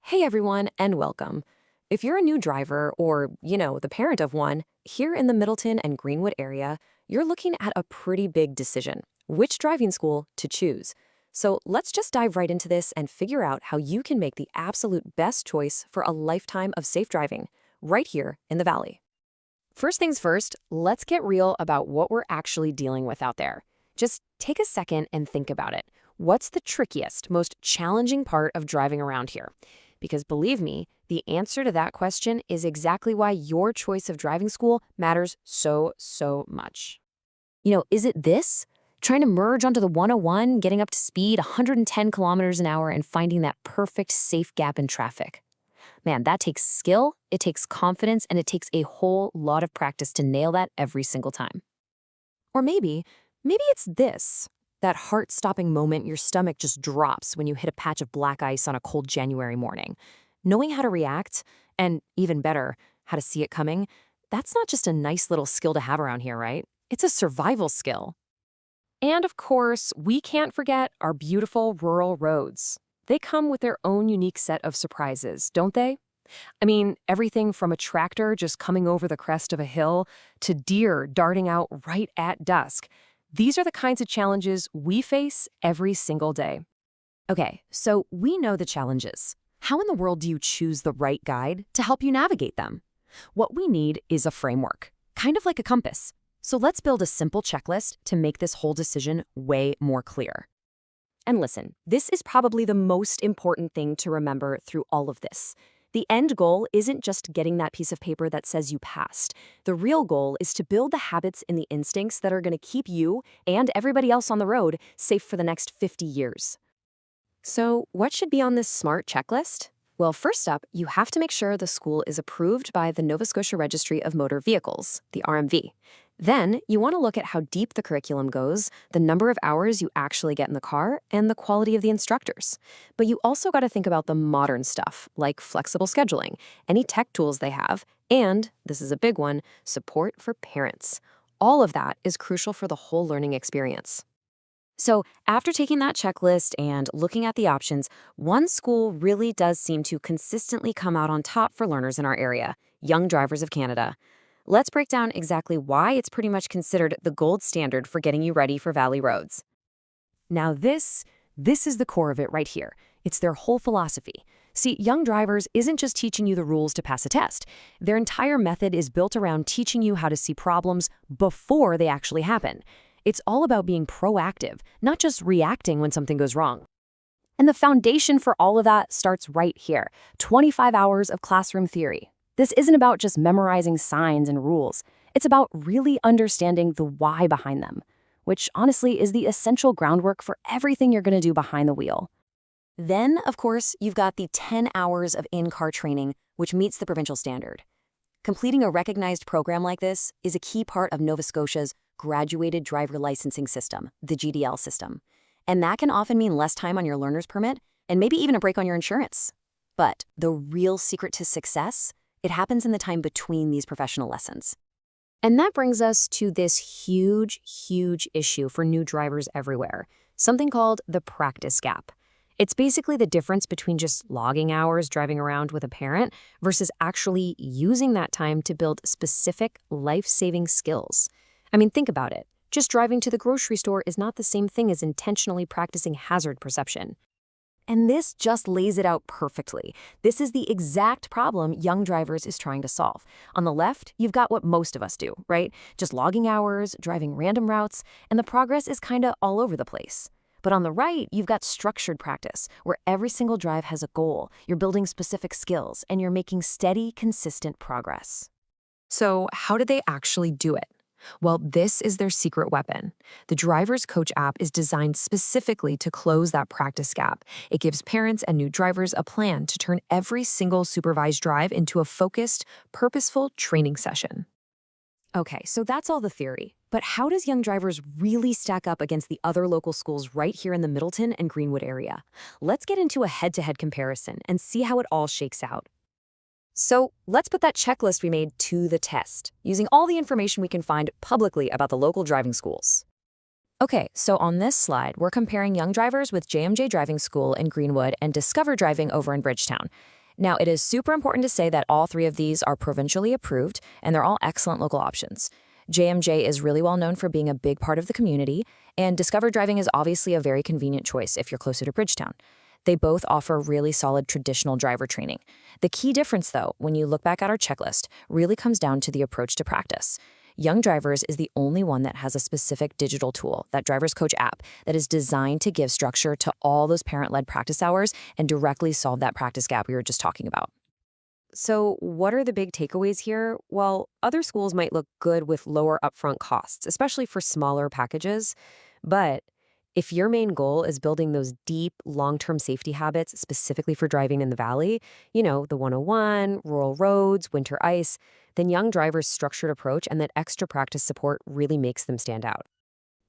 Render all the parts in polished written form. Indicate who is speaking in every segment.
Speaker 1: Hey everyone, and welcome. If you're a new driver or, the parent of one, here in the Middleton and Greenwood area, you're looking at a pretty big decision, which driving school to choose. So let's just dive right into this and figure out how you can make the absolute best choice for a lifetime of safe driving, right here in the Valley. First things first, let's get real about what we're actually dealing with out there. Just take a second and think about it. What's the trickiest, most challenging part of driving around here? Because believe me, the answer to that question is exactly why your choice of driving school matters so much. Is it this? Trying to merge onto the 101, getting up to speed 110 kilometers an hour and finding that perfect safe gap in traffic. Man, that takes skill, it takes confidence, and it takes a whole lot of practice to nail that every single time. Or maybe it's this. That heart-stopping moment your stomach just drops when you hit a patch of black ice on a cold January morning. Knowing how to react, and even better, how to see it coming, that's not just a nice little skill to have around here, right? It's a survival skill. And of course, we can't forget our beautiful rural roads. They come with their own unique set of surprises, don't they? I mean, everything from a tractor just coming over the crest of a hill to deer darting out right at dusk. These are the kinds of challenges we face every single day. Okay, so we know the challenges. How in the world do you choose the right guide to help you navigate them? What we need is a framework, kind of like a compass. So let's build a simple checklist to make this whole decision way more clear. And listen, this is probably the most important thing to remember through all of this. The end goal isn't just getting that piece of paper that says you passed. The real goal is to build the habits and the instincts that are going to keep you and everybody else on the road safe for the next 50 years. So, what should be on this SMART checklist? Well, first up, you have to make sure the school is approved by the Nova Scotia Registry of Motor Vehicles, the RMV. Then, you want to look at how deep the curriculum goes, the number of hours you actually get in the car, and the quality of the instructors. But you also got to think about the modern stuff, like flexible scheduling, any tech tools they have, and, this is a big one, support for parents. All of that is crucial for the whole learning experience. So, after taking that checklist and looking at the options, one school really does seem to consistently come out on top for learners in our area, Young Drivers of Canada. Let's break down exactly why it's pretty much considered the gold standard for getting you ready for valley roads. Now this is the core of it right here. It's their whole philosophy. See, Young Drivers isn't just teaching you the rules to pass a test. Their entire method is built around teaching you how to see problems before they actually happen. It's all about being proactive, not just reacting when something goes wrong. And the foundation for all of that starts right here, 25 hours of classroom theory. This isn't about just memorizing signs and rules. It's about really understanding the why behind them, which honestly is the essential groundwork for everything you're going to do behind the wheel. Then, of course, you've got the 10 hours of in-car training, which meets the provincial standard. Completing a recognized program like this is a key part of Nova Scotia's graduated driver licensing system, the GDL system. And that can often mean less time on your learner's permit and maybe even a break on your insurance. But the real secret to success, it happens in the time between these professional lessons. And that brings us to this huge issue for new drivers everywhere, something called the practice gap. It's basically the difference between just logging hours driving around with a parent versus actually using that time to build specific life-saving skills. I mean, think about it. Just driving to the grocery store is not the same thing as intentionally practicing hazard perception. And this just lays it out perfectly. This is the exact problem Young Drivers is trying to solve. On the left, you've got what most of us do, right? Just logging hours, driving random routes, and the progress is kind of all over the place. But on the right, you've got structured practice, where every single drive has a goal. You're building specific skills, and you're making steady, consistent progress. So how did they actually do it? Well, this is their secret weapon. The Driver's Coach app is designed specifically to close that practice gap. It gives parents and new drivers a plan to turn every single supervised drive into a focused, purposeful training session. Okay, so that's all the theory. But how does Young Drivers really stack up against the other local schools right here in the Middleton and Greenwood area? Let's get into a head-to-head comparison and see how it all shakes out. So let's put that checklist we made to the test, using all the information we can find publicly about the local driving schools. Okay, so on this slide, we're comparing young drivers with JMJ Driving School in Greenwood and Discover Driving over in Bridgetown. Now, it is super important to say that all three of these are provincially approved, and they're all excellent local options. JMJ is really well known for being a big part of the community, and Discover Driving is obviously a very convenient choice if you're closer to Bridgetown. They both offer really solid traditional driver training. The key difference, though, when you look back at our checklist, really comes down to the approach to practice. Young Drivers is the only one that has a specific digital tool, that Driver's Coach app, that is designed to give structure to all those parent-led practice hours and directly solve that practice gap we were just talking about. So, what are the big takeaways here? Well, other schools might look good with lower upfront costs, especially for smaller packages. But if your main goal is building those deep, long-term safety habits specifically for driving in the valley, the 101, rural roads, winter ice, then Young Drivers' structured approach and that extra practice support really makes them stand out.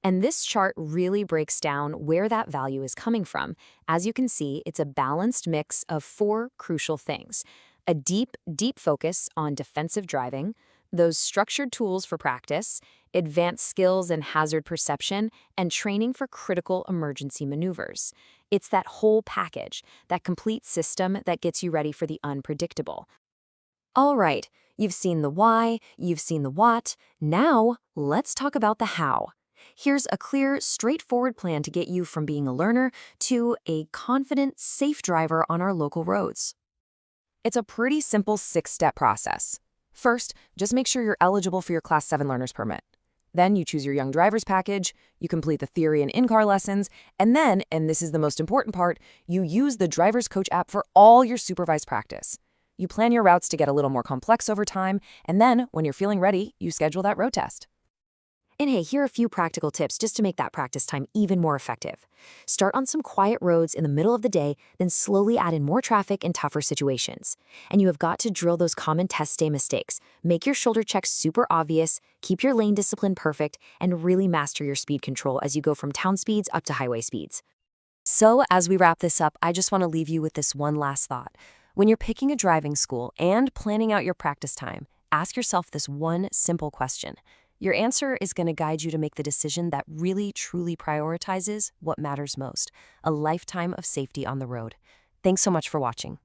Speaker 1: And this chart really breaks down where that value is coming from. As you can see, it's a balanced mix of four crucial things: a deep, deep focus on defensive driving, those structured tools for practice, advanced skills and hazard perception, and training for critical emergency maneuvers. It's that whole package, that complete system that gets you ready for the unpredictable. All right, you've seen the why, you've seen the what. Now, let's talk about the how. Here's a clear, straightforward plan to get you from being a learner to a confident, safe driver on our local roads. It's a pretty simple 6-step process. First, just make sure you're eligible for your Class 7 learner's permit. Then you choose your Young Drivers package, you complete the theory and in-car lessons, and then, and this is the most important part, you use the Driver's Coach app for all your supervised practice. You plan your routes to get a little more complex over time, and then, when you're feeling ready, you schedule that road test. And hey, here are a few practical tips just to make that practice time even more effective. Start on some quiet roads in the middle of the day, then slowly add in more traffic in tougher situations. And you have got to drill those common test day mistakes. Make your shoulder checks super obvious, keep your lane discipline perfect, and really master your speed control as you go from town speeds up to highway speeds. So, as we wrap this up, I just want to leave you with this one last thought. When you're picking a driving school and planning out your practice time, ask yourself this one simple question. Your answer is going to guide you to make the decision that really, truly prioritizes what matters most: a lifetime of safety on the road. Thanks so much for watching.